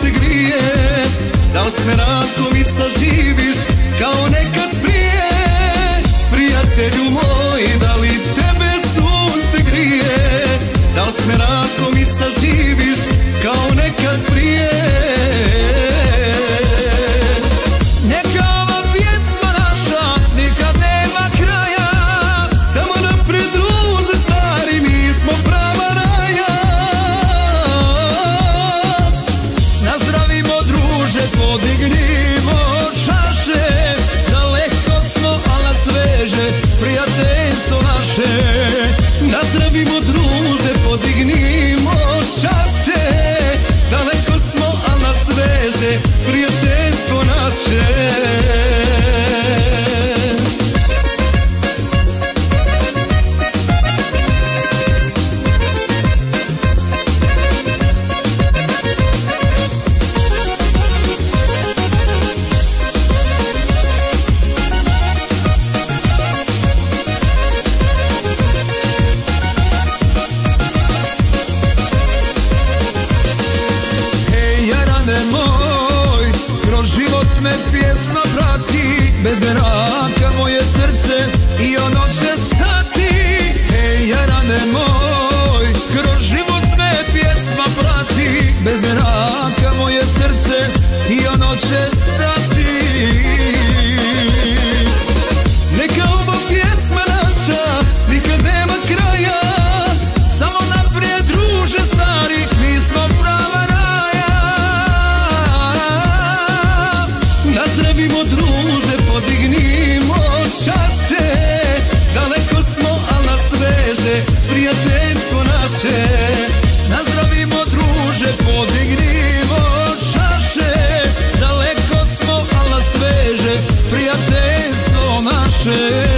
sunce grije, da li smerakom i saživiš kao nekad prije? Prijatelju moj, da li tebe sunce grije, da li smerakom i saživiš kao nekad prije? Neka ova pjesma naša nikad nema kraja, samo napred druže stari, mi smo prava raja. Nazdravimo druže, podignimo čaše, daleko smo, al nas veže prijateljstvo naše. Nazdravimo druže, podignimo čaše, daleko smo, al nas veže prijateljstvo naše. Moj, kroz život me pjesma prati, bez meraka moje srce i ono će stati. Hej, jarane moj, kroz život me pjesma prati, bez meraka moje srce i ono će stati. Neka ova pjesma naša nikad nema kraja, samo naprijed druže stari, mi smo prava raja. Nazdravimo druže, podignimo čaše, daleko smo, al nas veže prijateljstvo naše. Nazdravimo druže, podignimo čaše, daleko smo, al nas veže prijateljstvo naše.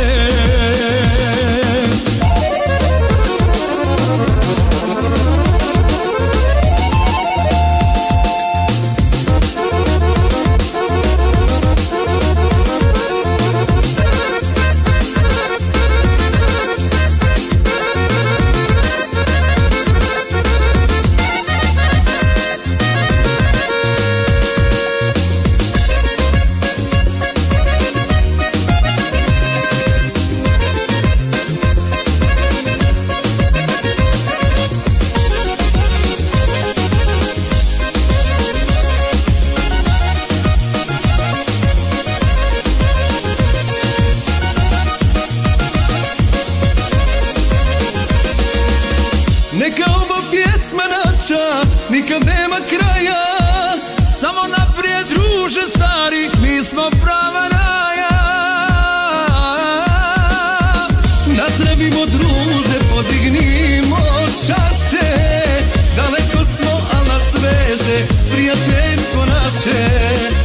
Neka ova pjesma naša nikad nema kraja, samo naprijed druže stari, mi smo prava raja. Nazdravimo druže, podignimo čaše, daleko smo, al nas veže prijateljstvo naše.